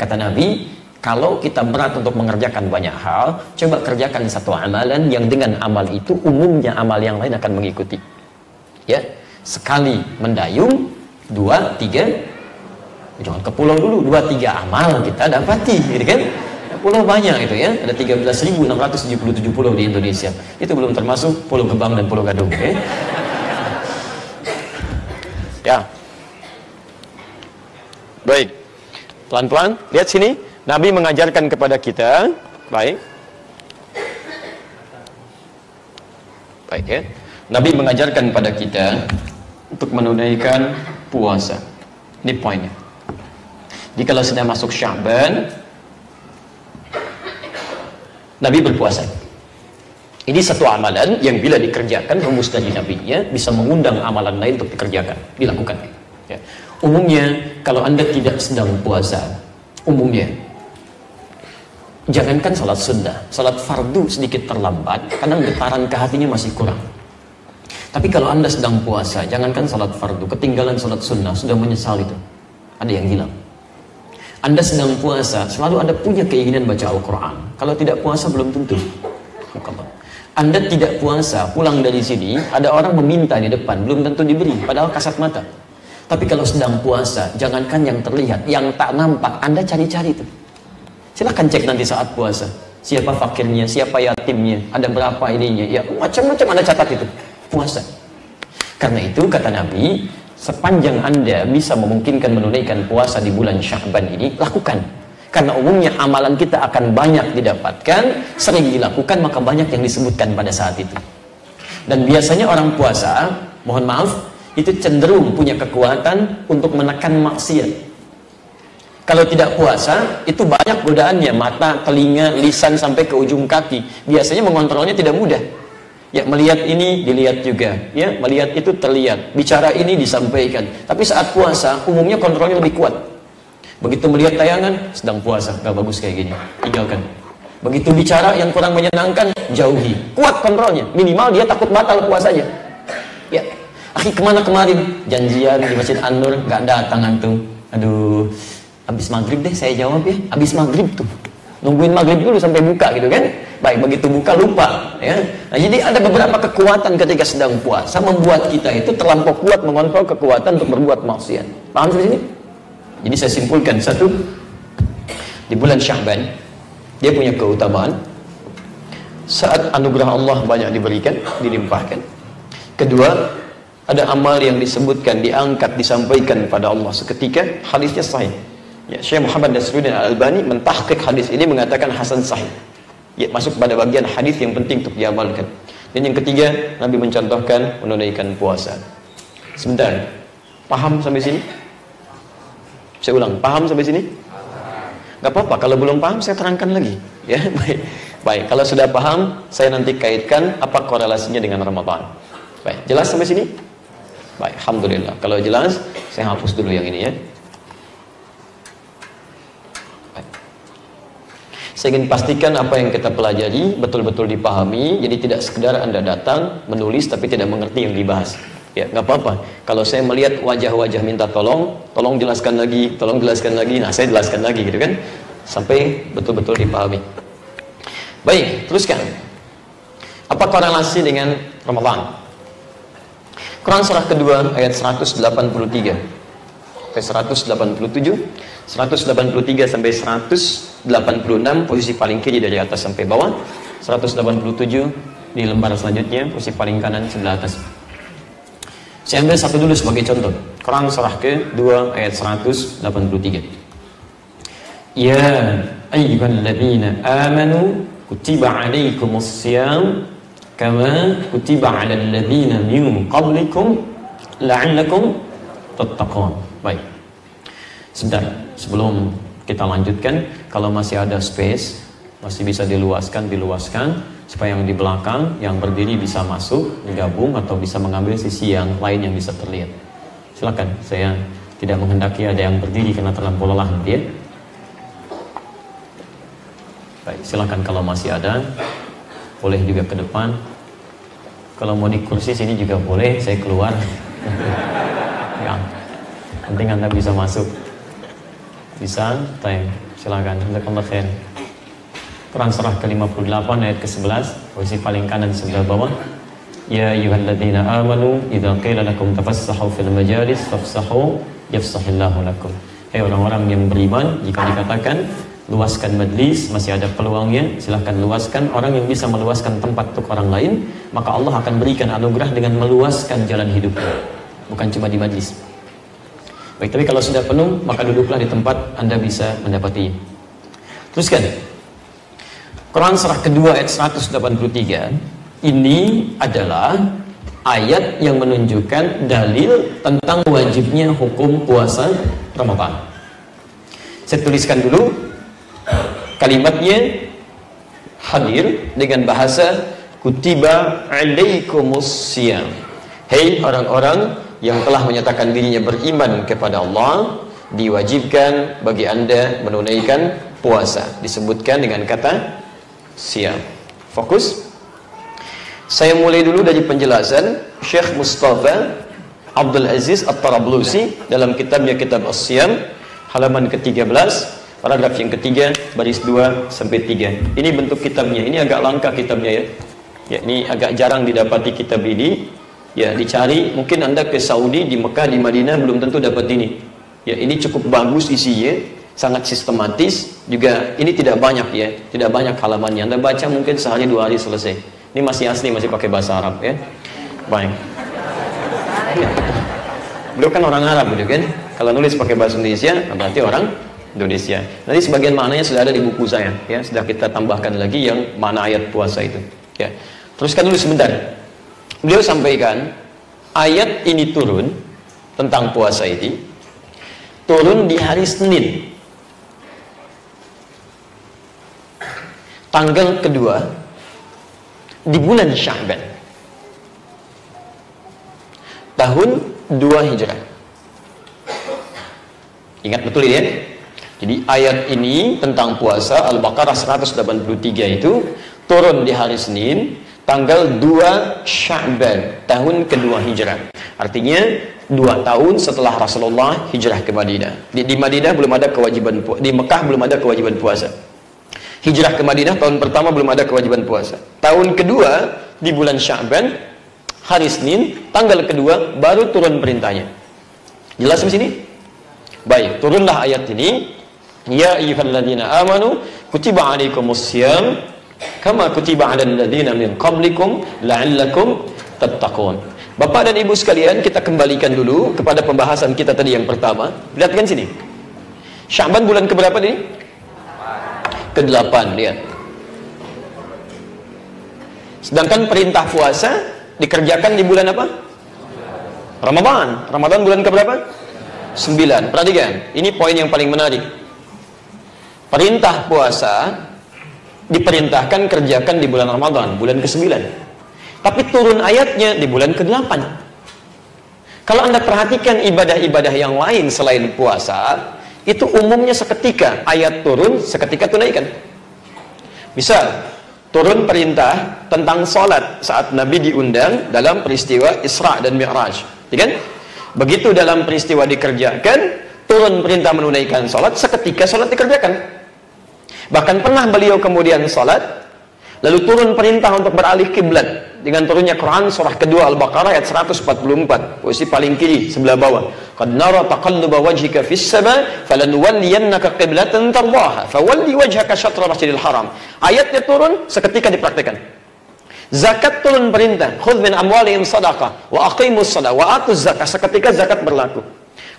Kata Nabi, kalau kita berat untuk mengerjakan banyak hal, coba kerjakan satu amalan yang dengan amal itu umumnya amal yang lain akan mengikuti. Ya, sekali mendayung, 2, 3, jangan ke pulau dulu, 2, 3 amal kita dapati, gitu kan? Pulau banyak itu ya, ada 13.677 pulau di Indonesia. Itu belum termasuk Pulau Gebang dan Pulau Gadung. Ya. Ya. Baik. Pelan-pelan, lihat sini. Nabi mengajarkan kepada kita, baik. Baik ya. Nabi mengajarkan kepada kita untuk menunaikan puasa. Ini poinnya. Jadi kalau sudah masuk Sya'ban, Nabi berpuasa. Ini satu amalan yang bila dikerjakan rumus dari Nabi ya, bisa mengundang amalan lain untuk dikerjakan, dilakukan. Ya. Umumnya kalau Anda tidak sedang puasa, umumnya jangankan salat sunnah, salat fardu sedikit terlambat karena getaran ke hatinya masih kurang. Tapi kalau Anda sedang puasa, jangankan salat fardu, ketinggalan salat sunnah, sudah menyesal itu. Ada yang hilang. Anda sedang puasa, selalu Anda punya keinginan baca Al-Quran. Kalau tidak puasa belum tentu. Anda tidak puasa, pulang dari sini, ada orang meminta di depan, belum tentu diberi, padahal kasat mata. Tapi kalau sedang puasa, jangankan yang terlihat, yang tak nampak, Anda cari-cari itu. Silahkan cek nanti saat puasa. Siapa fakirnya, siapa yatimnya, ada berapa ininya, ya macam-macam Anda catat itu. Puasa. Karena itu kata Nabi, sepanjang Anda bisa memungkinkan menunaikan puasa di bulan Sya'ban ini, lakukan. Karena umumnya amalan kita akan banyak didapatkan, sering dilakukan, maka banyak yang disebutkan pada saat itu. Dan biasanya orang puasa, mohon maaf, itu cenderung punya kekuatan untuk menekan maksiat. Kalau tidak puasa, itu banyak godaannya, mata, telinga, lisan, sampai ke ujung kaki. Biasanya mengontrolnya tidak mudah. Ya, melihat ini dilihat juga, ya, melihat itu terlihat, bicara ini disampaikan. Tapi saat puasa umumnya kontrolnya lebih kuat. Begitu melihat tayangan, sedang puasa, gak bagus kayak gini, tinggalkan. Begitu bicara yang kurang menyenangkan, jauhi. Kuat kontrolnya, minimal dia takut batal puasanya. Ya, akhi kemana kemarin? Janjian di Masjid An-Nur, gak datang antum. Aduh, habis maghrib deh saya jawab ya, habis maghrib tuh. Nungguin maghrib dulu sampai buka gitu kan. Baik, begitu buka lupa ya. Nah, jadi ada beberapa kekuatan ketika sedang puasa membuat kita itu terlampau kuat mengontrol kekuatan untuk berbuat maksiat. Paham sampai sini? Jadi saya simpulkan, satu, di bulan Sya'ban dia punya keutamaan saat anugerah Allah banyak diberikan, dilimpahkan. Kedua, ada amal yang disebutkan, diangkat, disampaikan pada Allah seketika, hadisnya sahih. Ya, Syekh Muhammad Nasruddin Al-Albani mentahqiq hadis ini mengatakan hasan sahih. Ya, masuk pada bagian hadis yang penting untuk diamalkan. Dan yang ketiga, Nabi mencontohkan menunaikan puasa. Sebentar, paham sampai sini? Saya ulang, paham sampai sini? Gak apa-apa, kalau belum paham saya terangkan lagi. Ya, baik. Baik, kalau sudah paham, saya nanti kaitkan apa korelasinya dengan Ramadan. Baik, jelas sampai sini? Baik, alhamdulillah. Kalau jelas, saya hapus dulu yang ini ya. Saya ingin pastikan apa yang kita pelajari betul-betul dipahami, jadi tidak sekedar Anda datang, menulis tapi tidak mengerti yang dibahas. Ya, nggak apa-apa. Kalau saya melihat wajah-wajah minta tolong jelaskan lagi, nah saya jelaskan lagi gitu kan, sampai betul-betul dipahami. Baik, teruskan. Apa korelasi dengan Ramadan? Quran surah kedua ayat 183 sampai 187, 183 sampai 186 posisi paling kiri dari atas sampai bawah, 187 di lembar selanjutnya posisi paling kanan sebelah atas. Saya ambil satu dulu sebagai contoh. Quran surah kedua ayat 183. Ya ayyuhalladzina amanu kutiba alaikumus syiyam kama kutiba alal ladzina min qablikum la'allakum tattaqun. Baik. Sebentar, sebelum kita lanjutkan, kalau masih ada space, masih bisa diluaskan supaya yang di belakang, yang berdiri bisa masuk, bergabung atau bisa mengambil sisi yang lain yang bisa terlihat. Silakan, saya tidak menghendaki ada yang berdiri karena terlampau lelah nanti ya. Baik, silakan kalau masih ada, boleh juga ke depan. Kalau mau di kursi sini juga boleh, saya keluar. Ya, penting Anda bisa masuk. Bisa? Baik, silakan. Jazakallahu khair. Quran surah ke-58 ayat ke-11, posisi paling kanan sebelah bawah. Ya ayyuhalladzina amanu idza qila lakum tafassahu fil majalis fafsahu yafsahillahu lakum. Hai orang-orang yang beriman, jika dikatakan luaskan majlis, masih ada peluangnya, silahkan luaskan. Orang yang bisa meluaskan tempat untuk orang lain, maka Allah akan berikan anugerah dengan meluaskan jalan hidupnya, bukan cuma di majlis. Baik, tapi kalau sudah penuh, maka duduklah di tempat Anda bisa mendapatinya. Teruskan. Quran surah kedua ayat 183. Ini adalah ayat yang menunjukkan dalil tentang wajibnya hukum puasa Ramadan. Saya tuliskan dulu kalimatnya, hadir dengan bahasa kutiba alaikumus siyam. Hei orang-orang yang telah menyatakan dirinya beriman kepada Allah, diwajibkan bagi Anda menunaikan puasa. Disebutkan dengan kata siam. Fokus. Saya mulai dulu dari penjelasan Syekh Mustafa Abdul Aziz At-Tarablusi dalam kitabnya Kitab As-Siyam, halaman ke-13, paragraf yang ketiga, baris 2 sampai 3. Ini bentuk kitabnya. Ini agak langka kitabnya ya. Ya, ini agak jarang didapati kitab ini. Ya, dicari. Mungkin Anda ke Saudi, di Mekah, di Madinah belum tentu dapat ini. Ya, ini cukup bagus isinya, sangat sistematis. Juga ini tidak banyak ya, tidak banyak halamannya. Anda baca mungkin sehari 2 hari selesai. Ini masih asli, masih pakai bahasa Arab ya. Baik. Ya. Beliau kan orang Arab gitu kan. Kalau nulis pakai bahasa Indonesia, berarti orang Indonesia. Nanti sebagian maknanya sudah ada di buku saya ya. Sudah kita tambahkan lagi yang mana ayat puasa itu. Ya. Teruskan dulu sebentar. Beliau sampaikan ayat ini turun tentang puasa ini turun di hari Senin, tanggal kedua di bulan Sya'ban tahun 2 Hijrah. Ingat betul ya. Jadi ayat ini tentang puasa Al-Baqarah 183 itu turun di hari Senin tanggal 2 Sya'ban tahun kedua Hijrah. Artinya 2 tahun setelah Rasulullah hijrah ke Madinah. Di Madinah belum ada kewajiban puasa, di Mekah belum ada kewajiban puasa. Hijrah ke Madinah tahun pertama belum ada kewajiban puasa. Tahun kedua di bulan Sya'ban, hari Senin, tanggal kedua baru turun perintahnya. Jelas di sini? Baik, turunlah ayat ini. Ya ayyuhalladzina amanu kutiba alaikumus syiyam kama kutiba 'alal ladzina min qablikum la'allakum tattaqun. Bapak dan Ibu sekalian, kita kembalikan dulu kepada pembahasan kita tadi yang pertama. Lihatkan sini. Sya'ban bulan keberapa nih? Ke-8, lihat. Sedangkan perintah puasa dikerjakan di bulan apa? Ramadan. Ramadan bulan keberapa? 9. Perhatikan, ini poin yang paling menarik. Perintah puasa diperintahkan kerjakan di bulan Ramadan, bulan ke-9. Tapi turun ayatnya di bulan ke-8. Kalau Anda perhatikan ibadah-ibadah yang lain selain puasa, itu umumnya seketika ayat turun, seketika tunaikan. Misal, turun perintah tentang sholat saat Nabi diundang dalam peristiwa Isra dan Mi'raj. Ya kan? Begitu dalam peristiwa dikerjakan, turun perintah menunaikan sholat, seketika sholat dikerjakan. Bahkan pernah beliau kemudian sholat, lalu turun perintah untuk beralih kiblat dengan turunnya Quran surah kedua Al-Baqarah ayat 144, posisi paling kiri sebelah bawah. Qad nara taqalluba wajhika fis sama falanuwalliyannaka qiblatan tardaha fawalli wajhaka syatra Masjidil Haram. Ayatnya turun, seketika dipraktikkan. Zakat turun perintah, khudz min amwalihim shadaqah wa aqimus shalah wa atuz zakah, seketika zakat berlaku.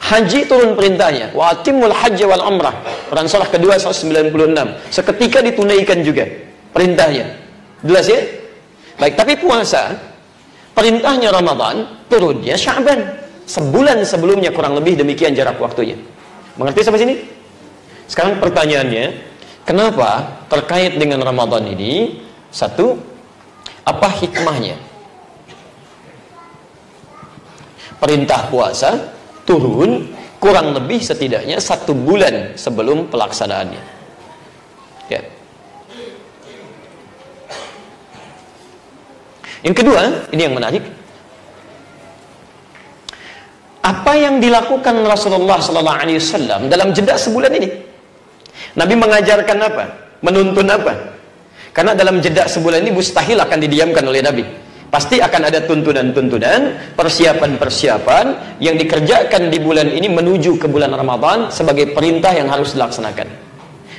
Haji turun perintahnya, wa atimul hajj wal umrah, Quran surah kedua 196, seketika ditunaikan juga perintahnya. Jelas ya? Baik, tapi puasa perintahnya Ramadan, turunnya Sya'ban, sebulan sebelumnya kurang lebih, demikian jarak waktunya. Mengerti sampai sini? Sekarang pertanyaannya, kenapa terkait dengan Ramadan ini? Satu, apa hikmahnya? Perintah puasa turun kurang lebih setidaknya 1 bulan sebelum pelaksanaannya. Ya. Yang kedua, ini yang menarik. Apa yang dilakukan Rasulullah sallallahu alaihi wasallam dalam jeda sebulan ini? Nabi mengajarkan apa? Menuntun apa? Karena dalam jeda sebulan ini mustahil akan didiamkan oleh Nabi. Pasti akan ada tuntunan-tuntunan, persiapan-persiapan yang dikerjakan di bulan ini menuju ke bulan Ramadan sebagai perintah yang harus dilaksanakan.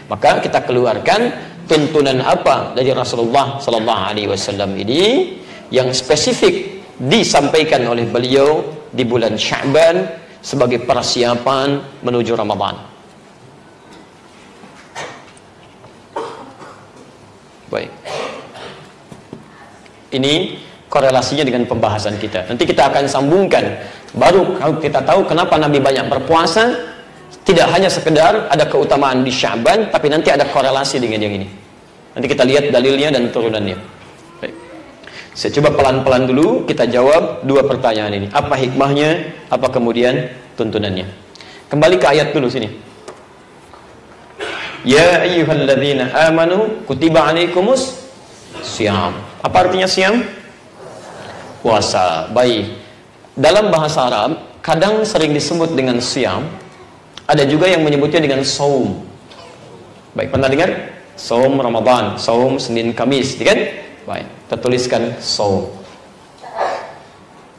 Maka kita keluarkan tuntunan apa dari Rasulullah sallallahu alaihi wasallam ini yang spesifik disampaikan oleh beliau di bulan Sya'ban sebagai persiapan menuju Ramadan. Baik. Ini korelasinya dengan pembahasan kita. Nanti kita akan sambungkan. Baru kalau kita tahu kenapa Nabi banyak berpuasa, tidak hanya sekedar ada keutamaan di Sya'ban, tapi nanti ada korelasi dengan yang ini. Nanti kita lihat dalilnya dan turunannya. Baik. Saya coba pelan-pelan dulu kita jawab dua pertanyaan ini. Apa hikmahnya? Apa kemudian tuntunannya? Kembali ke ayat dulu sini. Ya ayyuhalladzina amanu kutiba alaikumus syiyam. Apa artinya syiyam? Puasa. Baik. Dalam bahasa Arab kadang sering disebut dengan syiyam. Ada juga yang menyebutnya dengan saum. Baik, pernah dengar? Saum Ramadan, saum Senin Kamis, kan? Baik, kita tuliskan saum.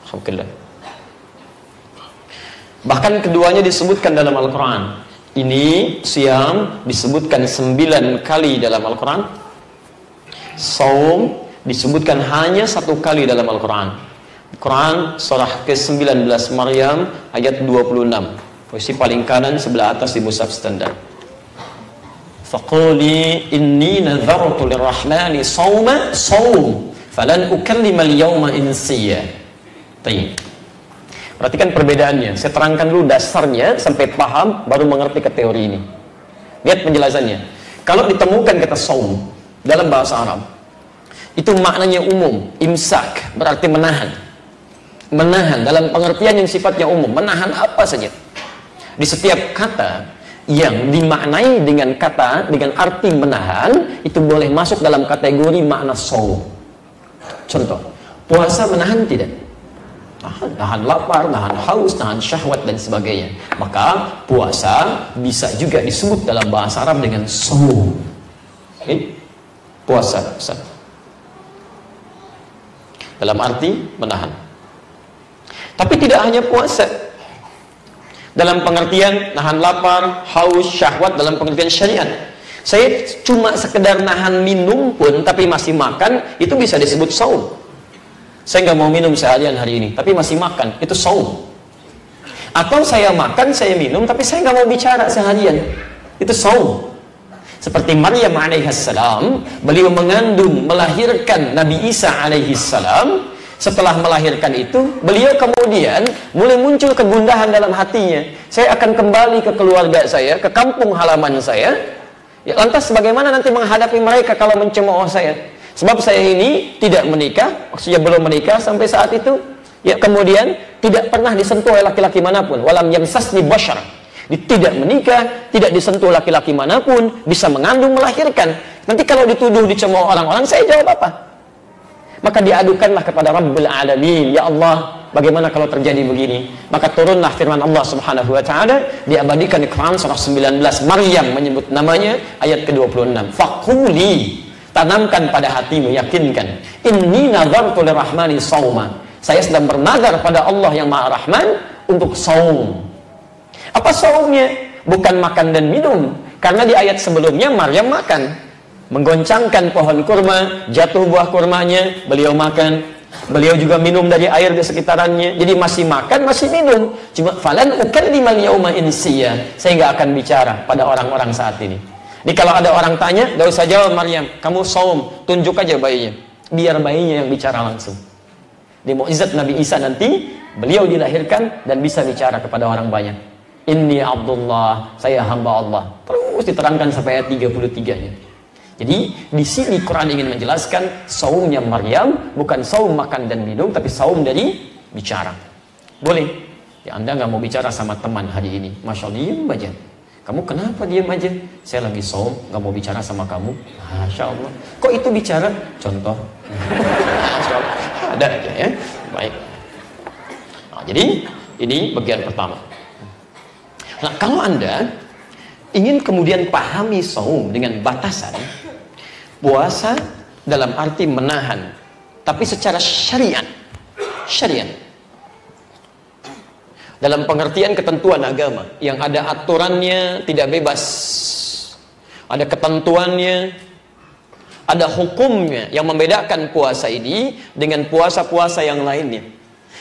Alhamdulillah. Bahkan keduanya disebutkan dalam Al-Quran. Ini siam disebutkan 9 kali dalam Al-Quran. Saum disebutkan hanya 1 kali dalam Al-Quran. Quran surah ke-19 Maryam ayat 26. Posisi paling kanan sebelah atas di mushaf standar. Faquli inni nadhartu lirrahmani sawma sawm falan ukallima al-yawma insiya. Baik. Perhatikan perbedaannya. Saya terangkan dulu dasarnya sampai paham baru mengerti ke teori ini. Lihat penjelasannya. Kalau ditemukan kata sawm dalam bahasa Arab, itu maknanya umum. Imsak berarti menahan. Menahan dalam pengertian yang sifatnya umum. Menahan apa saja. Di setiap kata yang dimaknai dengan arti menahan, itu boleh masuk dalam kategori makna saum. Contoh, puasa menahan tidak? Nahan lapar, nahan haus, nahan syahwat dan sebagainya. Maka puasa bisa juga disebut dalam bahasa Arab dengan saum. Okay? Puasa dalam arti menahan. Tapi tidak hanya puasa. Dalam pengertian nahan lapar, haus, syahwat dalam pengertian syariat. Saya cuma sekedar nahan minum pun tapi masih makan, itu bisa disebut saum. Saya nggak mau minum seharian hari ini, tapi masih makan, itu saum. Atau saya makan, saya minum, tapi saya nggak mau bicara seharian, itu saum. Seperti Maryam alaihissalam, beliau mengandung, melahirkan Nabi Isa alaihissalam. Setelah melahirkan itu, beliau kemudian mulai muncul kegundahan dalam hatinya. Saya akan kembali ke keluarga saya, ke kampung halaman saya. Ya, lantas bagaimana nanti menghadapi mereka kalau mencemooh saya? Sebab saya ini tidak menikah, maksudnya belum menikah sampai saat itu. Ya, kemudian tidak pernah disentuh oleh laki-laki manapun. Walam yamsasni bashar. Tidak menikah, tidak disentuh laki-laki manapun, bisa mengandung, melahirkan. Nanti kalau dituduh, dicemooh orang-orang, saya jawab apa? Maka diadukanlah kepada Rabbul Alamin. Ya Allah, bagaimana kalau terjadi begini? Maka turunlah firman Allah Subhanahu wa taala, diabadikan di Quran surah 19. Maryam menyebut namanya ayat ke-26. Faquli, tanamkan pada hatimu, yakinkan. Inni nazartu lirrahmani sauma. Saya sedang bernazar pada Allah yang Maha Rahman untuk saum. Apa saumnya? Bukan makan dan minum. Karena di ayat sebelumnya Maryam makan. Menggoncangkan pohon kurma, jatuh buah kurmanya, beliau makan. Beliau juga minum dari air di sekitarannya. Jadi masih makan, masih minum. Cuma falan ukallimal yauma insiya. Saya nggak akan bicara pada orang-orang saat ini. Jadi kalau ada orang tanya, gak usah jawab Maryam, kamu saum, tunjuk aja bayinya. Biar bayinya yang bicara langsung. Di mukjizat Nabi Isa nanti, beliau dilahirkan dan bisa bicara kepada orang banyak. Inni Abdullah, saya hamba Allah. Terus diterangkan sampai ayat 33-nya. Jadi di sini Quran ingin menjelaskan saumnya Maryam bukan saum makan dan minum, tapi saum dari bicara. Boleh. Ya, Anda nggak mau bicara sama teman hari ini, masya Allah, diem aja. Kamu kenapa diem aja? Saya lagi saum, nggak mau bicara sama kamu. Masya Allah. Kok itu bicara? Contoh. Ada aja ya. Baik. Nah, jadi Ini bagian pertama. Nah, kalau Anda ingin kemudian pahami saum dengan batasan, puasa dalam arti menahan, tapi secara syariat. Dalam pengertian ketentuan agama, yang ada aturannya, tidak bebas. Ada ketentuannya, ada hukumnya yang membedakan puasa ini dengan puasa-puasa yang lainnya.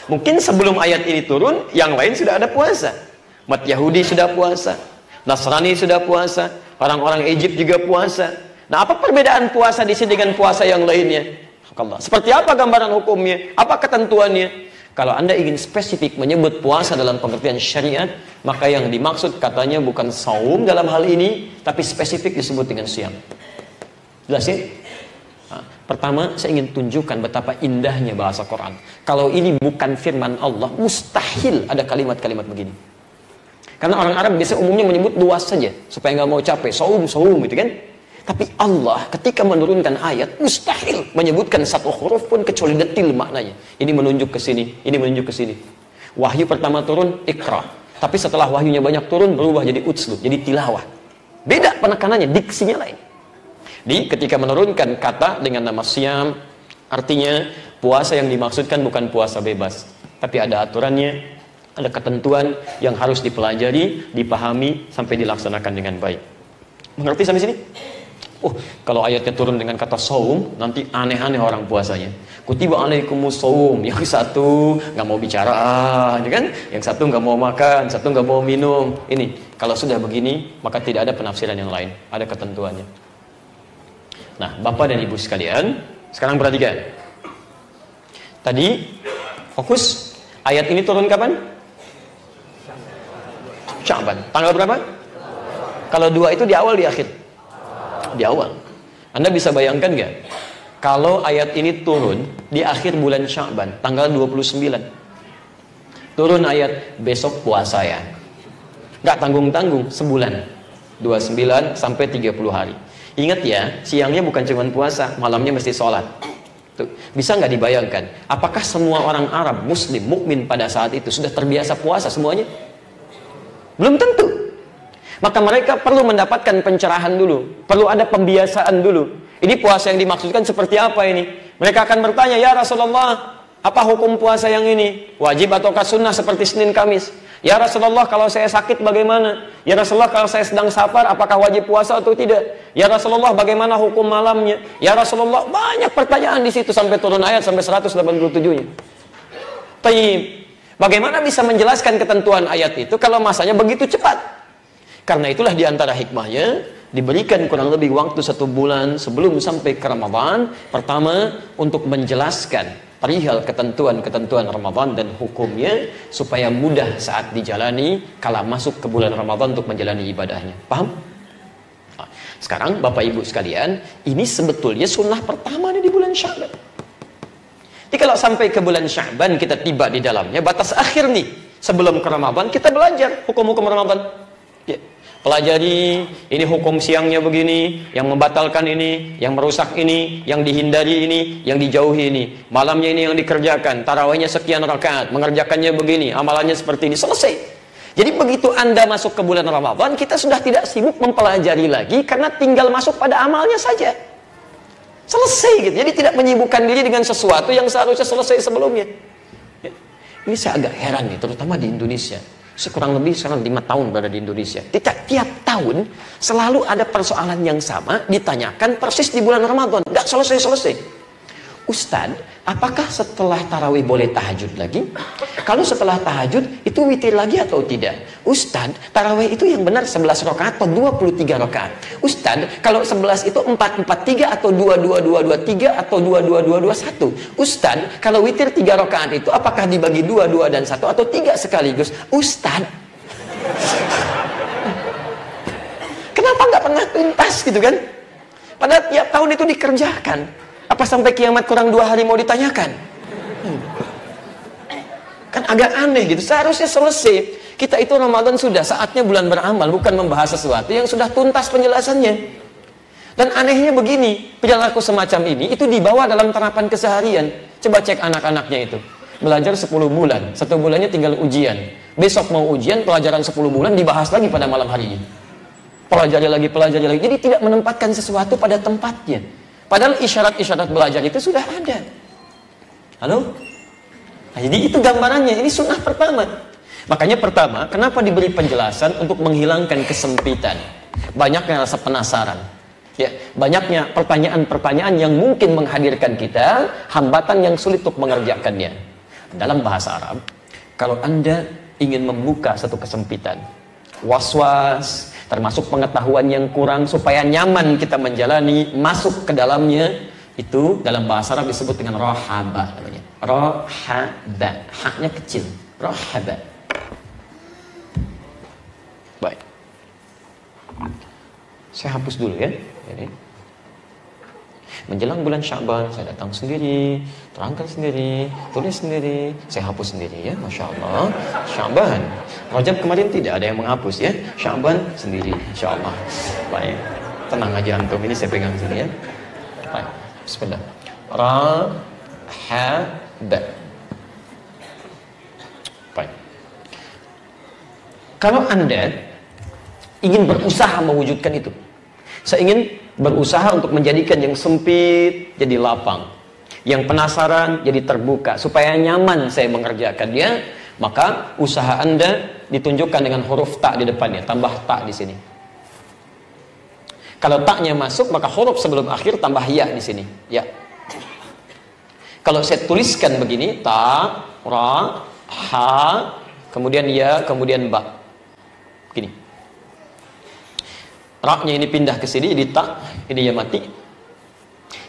Mungkin sebelum ayat ini turun, yang lain sudah ada puasa. Umat Yahudi sudah puasa, Nasrani sudah puasa, orang-orang Egypt juga puasa. Nah, apa perbedaan puasa di sini dengan puasa yang lainnya? Seperti apa gambaran hukumnya? Apa ketentuannya? Kalau Anda ingin spesifik menyebut puasa dalam pengertian syariat, maka yang dimaksud katanya bukan saum dalam hal ini, tapi spesifik disebut dengan siam. Jelas ya? Nah, pertama, saya ingin tunjukkan betapa indahnya bahasa Quran. Kalau ini bukan firman Allah, mustahil ada kalimat-kalimat begini. Karena orang Arab biasa umumnya menyebut luas saja, supaya nggak mau capek, saum gitu kan. Tapi Allah ketika menurunkan ayat, mustahil menyebutkan satu huruf pun kecuali detil maknanya. Ini menunjuk ke sini, ini menunjuk ke sini. Wahyu pertama turun, Iqra. Tapi setelah wahyunya banyak turun, berubah jadi utslu, jadi tilawah. Beda penekanannya, diksinya lain. Ketika menurunkan kata dengan nama siam, artinya puasa yang dimaksudkan bukan puasa bebas, tapi ada aturannya, ada ketentuan yang harus dipelajari, dipahami, sampai dilaksanakan dengan baik. Mengerti sampai sini? Kalau ayatnya turun dengan kata saum, nanti aneh-aneh orang puasanya. Kutiba alaikumus saum, yang satu nggak mau bicara, kan? Yang satu nggak mau makan, satu nggak mau minum. Ini kalau sudah begini, maka tidak ada penafsiran yang lain, ada ketentuannya. Nah, Bapak dan Ibu sekalian, sekarang perhatikan. Tadi fokus ayat ini turun kapan? Sya'ban. Tanggal berapa? Kalau 2 itu di awal di akhir? Di awal. Anda bisa bayangkan nggak? Kalau ayat ini turun di akhir bulan Sya'ban, tanggal 29. Turun ayat besok puasa ya. Nggak tanggung-tanggung, sebulan. 29 sampai 30 hari. Ingat ya, siangnya bukan cuma puasa, malamnya mesti sholat. Tuh. Bisa nggak dibayangkan? Apakah semua orang Arab, Muslim, mukmin pada saat itu sudah terbiasa puasa semuanya? Belum tentu. Maka mereka perlu mendapatkan pencerahan dulu, perlu ada pembiasaan dulu. Ini puasa yang dimaksudkan seperti apa ini? Mereka akan bertanya, ya Rasulullah, apa hukum puasa yang ini? Wajib ataukah sunnah seperti Senin Kamis? Ya Rasulullah, kalau saya sakit bagaimana? Ya Rasulullah, kalau saya sedang safar, apakah wajib puasa atau tidak? Ya Rasulullah, bagaimana hukum malamnya? Ya Rasulullah, banyak pertanyaan di situ sampai turun ayat sampai 187-nya. Taib. Bagaimana bisa menjelaskan ketentuan ayat itu kalau masanya begitu cepat? Karena itulah diantara hikmahnya diberikan kurang lebih waktu 1 bulan sebelum sampai ke Ramadan. Pertama, untuk menjelaskan perihal ketentuan-ketentuan Ramadan dan hukumnya supaya mudah saat dijalani kala masuk ke bulan Ramadan untuk menjalani ibadahnya. Paham? Nah, sekarang Bapak Ibu sekalian, ini sebetulnya sunnah pertama nih di bulan Sya'ban. Jadi kalau sampai ke bulan Sya'ban kita tiba di dalamnya, batas akhir nih sebelum ke Ramadan kita belajar hukum-hukum Ramadan. Ya. Pelajari, ini hukum siangnya begini, yang membatalkan ini, yang merusak ini, yang dihindari ini, yang dijauhi ini. Malamnya ini yang dikerjakan, tarawihnya sekian rakaat, mengerjakannya begini, amalannya seperti ini, selesai. Jadi begitu Anda masuk ke bulan Ramadan, kita sudah tidak sibuk mempelajari lagi, karena tinggal masuk pada amalnya saja. Selesai gitu, jadi tidak menyibukkan diri dengan sesuatu yang seharusnya selesai sebelumnya. Ya. Ini saya agak heran nih, terutama di Indonesia. Kurang lebih sekarang 5 tahun berada di Indonesia. Tiap tahun selalu ada persoalan yang sama ditanyakan persis di bulan Ramadan. Nggak selesai-selesai. Ustadz, apakah setelah tarawih boleh tahajud lagi? Kalau setelah tahajud itu witir lagi atau tidak? Ustadz, tarawih itu yang benar 11 rakaat atau 23 rakaat? Ustadz, kalau 11 itu 4-4-3 atau 2-2-2-2-3 atau 2-2-2-2-1? Ustadz, kalau witir 3 rakaat itu apakah dibagi 2, 2 dan 1 atau 3 sekaligus? Ustadz, kenapa nggak pernah tuntas gitu kan? Padahal tiap tahun itu dikerjakan. Apa sampai kiamat kurang 2 hari mau ditanyakan? Kan agak aneh gitu. Seharusnya selesai. Kita itu Ramadan sudah saatnya bulan beramal, bukan membahas sesuatu yang sudah tuntas penjelasannya. Dan anehnya begini, perilaku semacam ini itu dibawa dalam terapan keseharian. Coba cek anak-anaknya itu. Belajar 10 bulan. 1 bulannya tinggal ujian. Besok mau ujian, pelajaran 10 bulan dibahas lagi pada malam harinya. Pelajari lagi. Jadi tidak menempatkan sesuatu pada tempatnya. Padahal isyarat-isyarat belajar itu sudah ada. Halo? Nah, jadi itu gambarannya. Ini sunnah pertama. Makanya pertama, kenapa diberi penjelasan untuk menghilangkan kesempitan? Banyaknya rasa penasaran. Ya, banyaknya pertanyaan-pertanyaan yang mungkin menghadirkan kita hambatan yang sulit untuk mengerjakannya. Dalam bahasa Arab, kalau Anda ingin membuka satu kesempitan, was-was, termasuk pengetahuan yang kurang supaya nyaman kita menjalani, masuk ke dalamnya, itu dalam bahasa Arab disebut dengan rohaba namanya. Rohaba, haknya kecil. Rohaba. Baik. Saya hapus dulu ya. Ini. Menjelang bulan Sya'ban, saya datang sendiri, terangkan sendiri, tulis sendiri, saya hapus sendiri ya, Masya Allah. Sya'ban, Rajab kemarin tidak ada yang menghapus ya, Sya'ban sendiri, Insya Allah. Baik, tenang aja antum, ini saya pegang sini ya. Baik, bismillah. Rahaba. Baik. Kalau Anda ingin berusaha mewujudkan itu, saya ingin berusaha untuk menjadikan yang sempit jadi lapang, yang penasaran jadi terbuka, supaya nyaman saya mengerjakannya, maka usaha Anda ditunjukkan dengan huruf ta di depannya, tambah ta di sini. Kalau taknya masuk, maka huruf sebelum akhir tambah ya di sini, ya. Kalau saya tuliskan begini, ta, ra, ha, kemudian ya, kemudian ba, begini. Ra-nya ini pindah ke sini jadi ta, ini ya mati.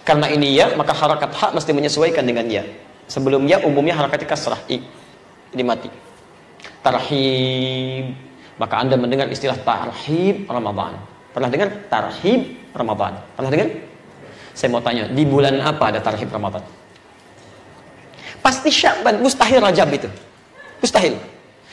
Karena ini ya, maka harakat ha mesti menyesuaikan dengan ya. Sebelum ya umumnya harakatnya kasrah, i. Ini mati. Tarhib. Maka Anda mendengar istilah tarhib Ramadan. Pernah dengar tarhib Ramadan? Pernah dengar? Saya mau tanya, di bulan apa ada tarhib Ramadan? Pasti Sya'ban, mustahil Rajab itu. Mustahil.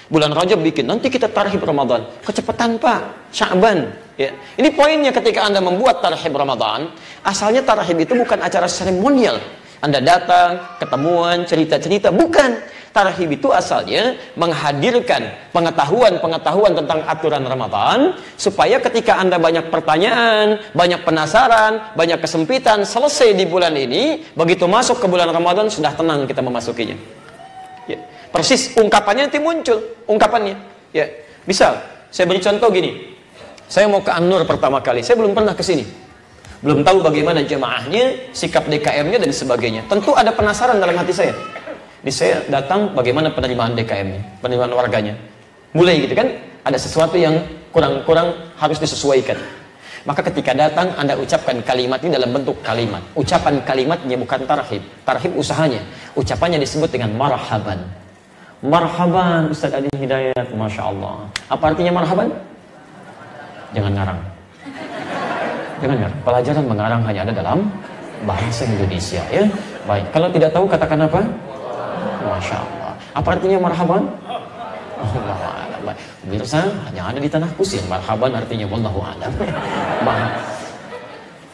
Bulan Rajab bikin, nanti kita tarhib Ramadan. Kecepatan Pak, Sya'ban. Ya. Ini poinnya ketika Anda membuat tarhib Ramadan, asalnya tarhib itu bukan acara seremonial. Anda datang, ketemuan, cerita-cerita, bukan. Tarhib itu asalnya menghadirkan pengetahuan-pengetahuan tentang aturan Ramadan, supaya ketika Anda banyak pertanyaan, banyak penasaran, banyak kesempitan, selesai di bulan ini, begitu masuk ke bulan Ramadan, sudah tenang kita memasukinya. Ya. Persis ungkapannya nanti muncul, ungkapannya. Ya. Misal, saya beri contoh gini. Saya mau ke An-Nur pertama kali, saya belum pernah ke sini. Belum tahu bagaimana jemaahnya, sikap DKM-nya dan sebagainya. Tentu ada penasaran dalam hati saya. Jadi saya datang bagaimana penerimaan DKM-nya, penerimaan warganya. Mulai gitu kan, ada sesuatu yang kurang harus disesuaikan. Maka ketika datang, Anda ucapkan kalimat ini dalam bentuk kalimat. Ucapan kalimatnya bukan tarhib. Tarhib usahanya. Ucapannya disebut dengan marhaban. Marhaban, Ustaz Adi Hidayat, Masya Allah. Apa artinya marhaban? Jangan ngarang. Jangan ngarang. Pelajaran mengarang hanya ada dalam bahasa Indonesia ya. Baik, kalau tidak tahu katakan apa? Masya Allah. Apa artinya marhaban? Wallahu a'lam. Baik, pemirsa, hanya ada di tanah kusir. Marhaban artinya wallahu a'lam.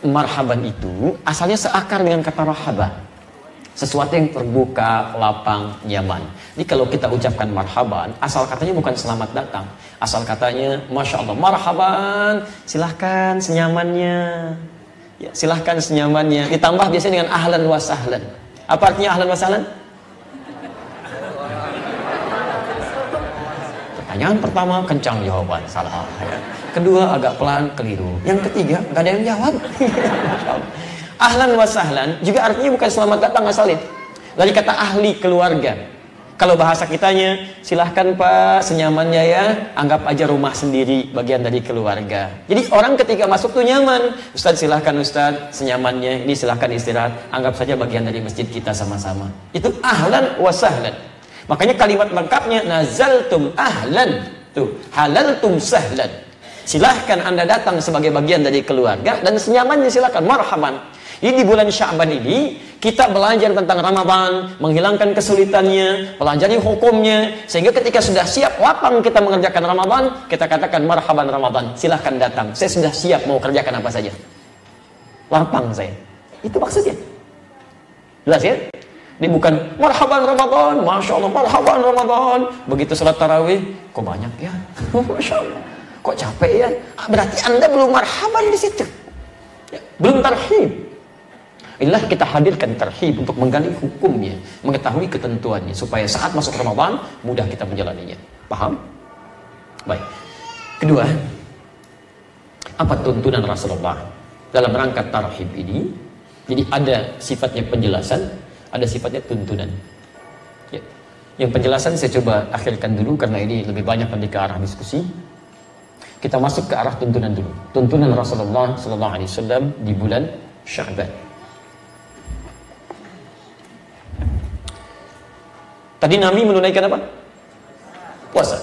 Marhaban itu asalnya seakar dengan kata rahaba. Sesuatu yang terbuka, lapang, nyaman. Jadi kalau kita ucapkan marhaban, asal katanya bukan selamat datang. Asal katanya, Masya Allah, marhaban, silahkan senyamannya. Ya, silahkan senyamannya. Ditambah biasanya dengan ahlan wa sahlan. Apa artinya ahlan wa sahlan? Pertanyaan pertama, kencang jawaban, salah. Ya. Kedua, agak pelan, keliru. Yang ketiga, nggak ada yang jawab. Ahlan wa sahlan juga artinya bukan selamat datang asalnya. Dari kata ahli, keluarga. Kalau bahasa kitanya, silahkan Pak, senyamannya ya, anggap aja rumah sendiri, bagian dari keluarga. Jadi orang ketika masuk tuh nyaman. Ustaz silahkan Ustaz, senyamannya, ini silahkan istirahat, anggap saja bagian dari masjid kita sama-sama. Itu ahlan wa sahlan. Makanya kalimat lengkapnya, nazaltum ahlan, tuh, halaltum sahlan. Silahkan Anda datang sebagai bagian dari keluarga, dan senyamannya silahkan, marhaban. Jadi di bulan Sya'ban ini kita belajar tentang Ramadan, menghilangkan kesulitannya, pelajari hukumnya, sehingga ketika sudah siap lapang kita mengerjakan Ramadan, kita katakan marhaban Ramadan, silahkan datang. Saya sudah siap mau kerjakan apa saja. Lapang saya. Itu maksudnya. Jelas ya? Ini bukan marhaban Ramadan, Masya Allah, marhaban Ramadan. Begitu salat tarawih, kok banyak ya? Masya Allah, kok capek ya? Berarti Anda belum marhaban di situ. Ya, belum tarhib. Inilah kita hadirkan tarhib untuk menggali hukumnya, mengetahui ketentuannya, supaya saat masuk Ramadan, mudah kita menjalaninya. Paham? Baik. Kedua, apa tuntunan Rasulullah dalam rangka tarhib ini? Jadi ada sifatnya penjelasan, ada sifatnya tuntunan. Ya. Yang penjelasan saya coba akhirkan dulu karena ini lebih banyak nanti ke arah diskusi. Kita masuk ke arah tuntunan dulu. Tuntunan Rasulullah SAW di bulan Sya'ban. Tadi Nabi menunaikan apa? Puasa.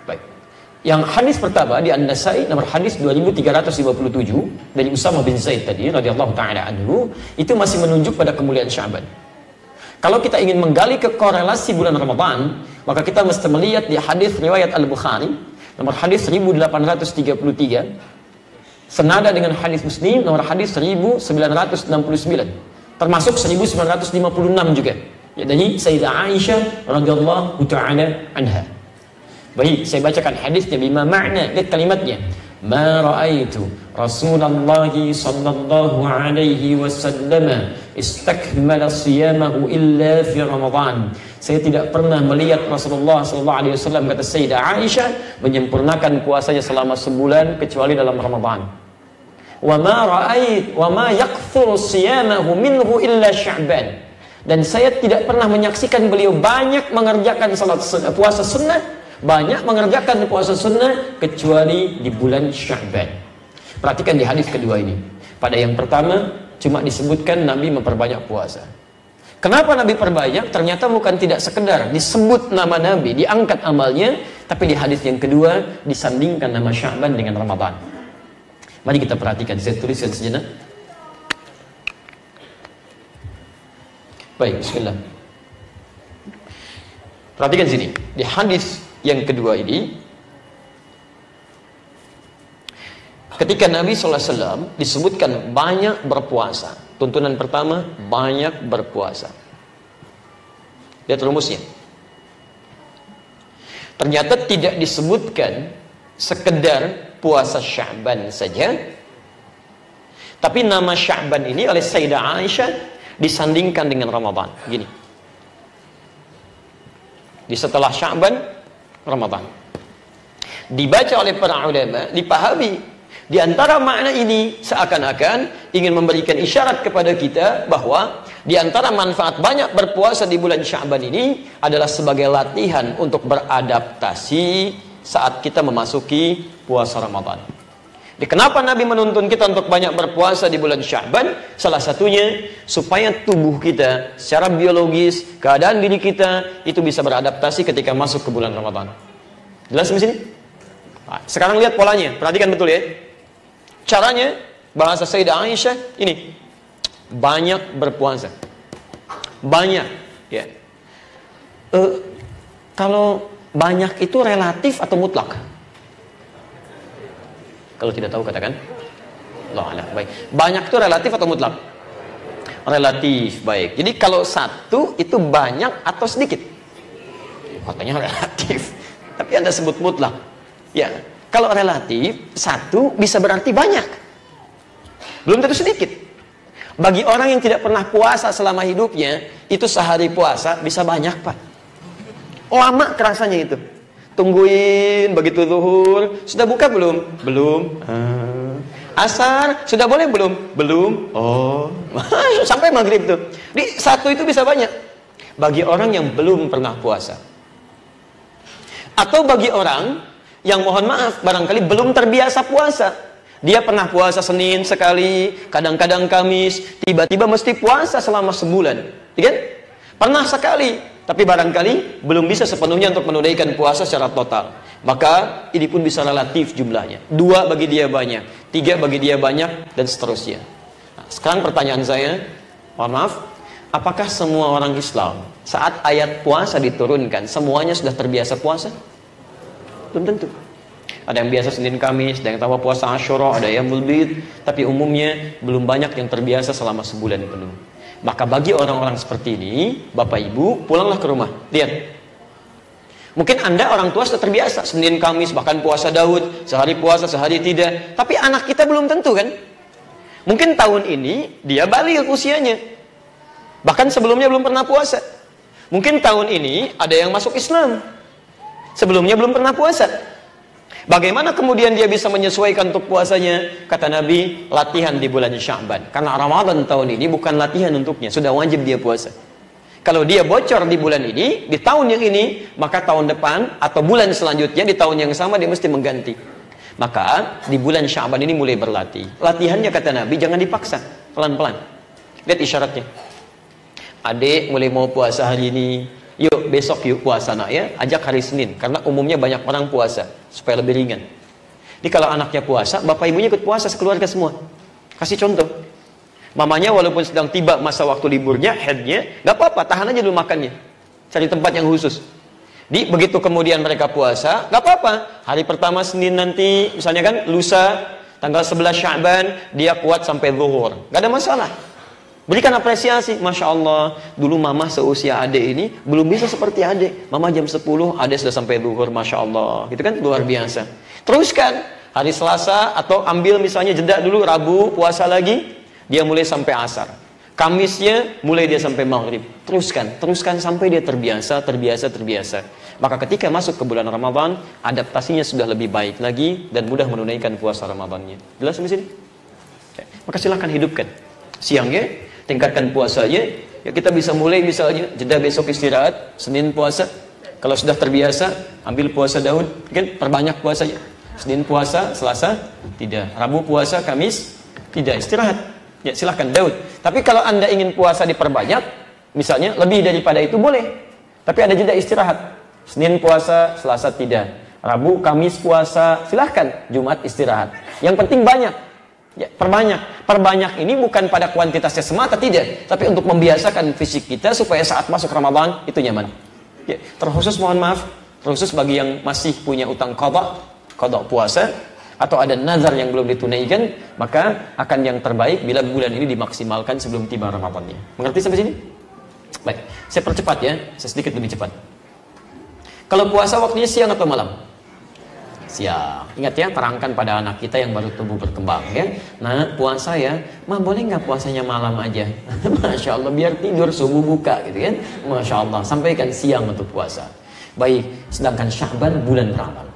Baik. Yang hadis pertama di An-Nasai nomor hadis 2357 dari Usamah bin Zaid tadi radhiyallahu taala anhu, itu masih menunjuk pada kemuliaan Sya'ban. Kalau kita ingin menggali ke korelasi bulan Ramadan, maka kita mesti melihat di hadis riwayat Al-Bukhari nomor hadis 1833 senada dengan hadis Muslim nomor hadis 1969 termasuk 1956 juga, ya, dari Sayyidah Aisyah radhiyallahu taala anha. Baik, saya bacakan hadisnya bima makna, lihat kalimatnya. Ma ra'aitu Rasulullah sallallahu alaihi wasallam istakmala siyamahu illa fi Ramadan. Saya tidak pernah melihat Rasulullah sallallahu alaihi wasallam, kata Sayyidah Aisyah, menyempurnakan puasanya selama sebulan kecuali dalam Ramadan. Wa ma yakthuru siyamahu minhu illa Sya'ban. Dan saya tidak pernah menyaksikan beliau banyak mengerjakan puasa sunnah, banyak mengerjakan puasa sunnah kecuali di bulan Sya'ban. Perhatikan di hadis kedua ini. Pada yang pertama cuma disebutkan Nabi memperbanyak puasa. Kenapa Nabi perbanyak? Ternyata bukan tidak sekedar disebut nama Nabi, diangkat amalnya, tapi di hadis yang kedua disandingkan nama Sya'ban dengan Ramadan. Mari kita perhatikan, saya tuliskan sejenak. Baik, bismillah. Perhatikan sini. Di hadis yang kedua ini, ketika Nabi SAW disebutkan banyak berpuasa. Tuntunan pertama, banyak berpuasa. Lihat rumusnya. Ternyata tidak disebutkan sekedar puasa Sya'ban saja, tapi nama Sya'ban ini oleh Sayyidah Aisyah disandingkan dengan Ramadan. Gini. Di setelah Sya'ban, Ramadan. Dibaca oleh para ulama, dipahami di antara makna ini seakan-akan ingin memberikan isyarat kepada kita bahwa di antara manfaat banyak berpuasa di bulan Sya'ban ini adalah sebagai latihan untuk beradaptasi saat kita memasuki puasa Ramadan. Jadi kenapa Nabi menuntun kita untuk banyak berpuasa di bulan Sya'ban? Salah satunya supaya tubuh kita secara biologis, keadaan diri kita itu bisa beradaptasi ketika masuk ke bulan Ramadan. Jelas di sini? Nah, sekarang lihat polanya, perhatikan betul ya. Caranya, bahasa Sayyidah Aisyah ini, banyak berpuasa. Banyak, ya. Kalau banyak itu relatif atau mutlak? Kalau tidak tahu katakan. Allah, baik. Banyak itu relatif atau mutlak? Relatif, baik. Jadi kalau satu itu banyak atau sedikit? Katanya relatif. Tapi Anda sebut mutlak. Ya, kalau relatif satu bisa berarti banyak. Belum tentu sedikit. Bagi orang yang tidak pernah puasa selama hidupnya, itu sehari puasa bisa banyak, Pak. Lama kerasanya itu. Tungguin begitu zuhur, sudah buka belum? Belum. Asar sudah boleh belum? Belum. Oh, sampai maghrib tuh. Di satu itu bisa banyak. Bagi orang yang belum pernah puasa, atau bagi orang yang mohon maaf barangkali belum terbiasa puasa. Dia pernah puasa Senin sekali, kadang-kadang Kamis, tiba-tiba mesti puasa selama sebulan, kan? Pernah sekali, tapi barangkali belum bisa sepenuhnya untuk menunaikan puasa secara total. Maka ini pun bisa relatif jumlahnya. 2 bagi dia banyak, 3 bagi dia banyak, dan seterusnya. Nah, sekarang pertanyaan saya, mohon maaf, apakah semua orang Islam saat ayat puasa diturunkan semuanya sudah terbiasa puasa? Belum tentu. Ada yang biasa Senin Kamis, ada yang tahu puasa Asyura, ada yang Bid, tapi umumnya belum banyak yang terbiasa selama sebulan penuh. Maka bagi orang-orang seperti ini, Bapak Ibu, pulanglah ke rumah. Lihat. Mungkin Anda orang tua sudah terbiasa, Senin, Kamis, bahkan puasa Daud, sehari puasa, sehari tidak. Tapi anak kita belum tentu kan? Mungkin tahun ini, dia balik usianya. Bahkan sebelumnya belum pernah puasa. Mungkin tahun ini, ada yang masuk Islam. Sebelumnya belum pernah puasa. Bagaimana kemudian dia bisa menyesuaikan untuk puasanya? Kata Nabi, latihan di bulan Sya'ban. Karena Ramadan tahun ini bukan latihan untuknya, sudah wajib dia puasa. Kalau dia bocor di bulan ini, di tahun yang ini, maka tahun depan atau bulan selanjutnya di tahun yang sama dia mesti mengganti. Maka di bulan Sya'ban ini mulai berlatih. Latihannya kata Nabi jangan dipaksa, pelan-pelan. Lihat isyaratnya. Adik mulai mau puasa hari ini, yuk besok yuk puasa nak ya, ajak hari Senin karena umumnya banyak orang puasa supaya lebih ringan. Jadi kalau anaknya puasa, bapak ibunya ikut puasa sekeluarga semua. Kasih contoh. Mamanya walaupun sedang tiba masa waktu liburnya, headnya, nggak apa-apa, tahan aja dulu makannya. Cari tempat yang khusus. Di begitu kemudian mereka puasa, nggak apa-apa. Hari pertama Senin nanti, misalnya kan lusa tanggal 11 Sya'ban dia kuat sampai zuhur, nggak ada masalah. Berikan apresiasi, Masya Allah, dulu mama seusia adik ini belum bisa seperti adik. Mama jam 10, adik sudah sampai zuhur, Masya Allah. Gitu kan, luar biasa. Teruskan, hari Selasa atau ambil misalnya jeda dulu, Rabu puasa lagi, dia mulai sampai asar. Kamisnya mulai dia sampai maghrib. Teruskan sampai dia terbiasa. Maka ketika masuk ke bulan Ramadan, adaptasinya sudah lebih baik lagi dan mudah menunaikan puasa Ramadannya. Jelas sampai sini? Maka silakan hidupkan. Siangnya tingkatkan puasanya, ya kita bisa mulai misalnya jeda besok istirahat, Senin puasa. Kalau sudah terbiasa, ambil puasa Daud, kan perbanyak puasanya. Senin puasa, Selasa tidak, Rabu puasa, Kamis tidak, istirahat. Ya silahkan Daud. Tapi kalau Anda ingin puasa diperbanyak, misalnya lebih daripada itu boleh. Tapi ada jeda istirahat. Senin puasa, Selasa tidak. Rabu, Kamis puasa, silahkan. Jumat istirahat. Yang penting banyak. Ya, perbanyak ini bukan pada kuantitasnya semata, tidak, tapi untuk membiasakan fisik kita supaya saat masuk Ramadan itu nyaman. Ya, terkhusus mohon maaf, terkhusus bagi yang masih punya utang qada puasa atau ada nazar yang belum ditunaikan, maka akan yang terbaik bila bulan ini dimaksimalkan sebelum tiba Ramadannya. Mengerti sampai sini? Baik, saya percepat ya, saya sedikit lebih cepat. Kalau puasa waktunya siang atau malam? Siang. Ingat ya, terangkan pada anak kita yang baru tumbuh berkembang ya. Nah, puasa ya, mah boleh nggak puasanya malam aja? Masya Allah, biar tidur subuh buka gitu kan. Masya Allah, sampaikan siang untuk puasa. Baik, sedangkan Sya'ban bulan beramal.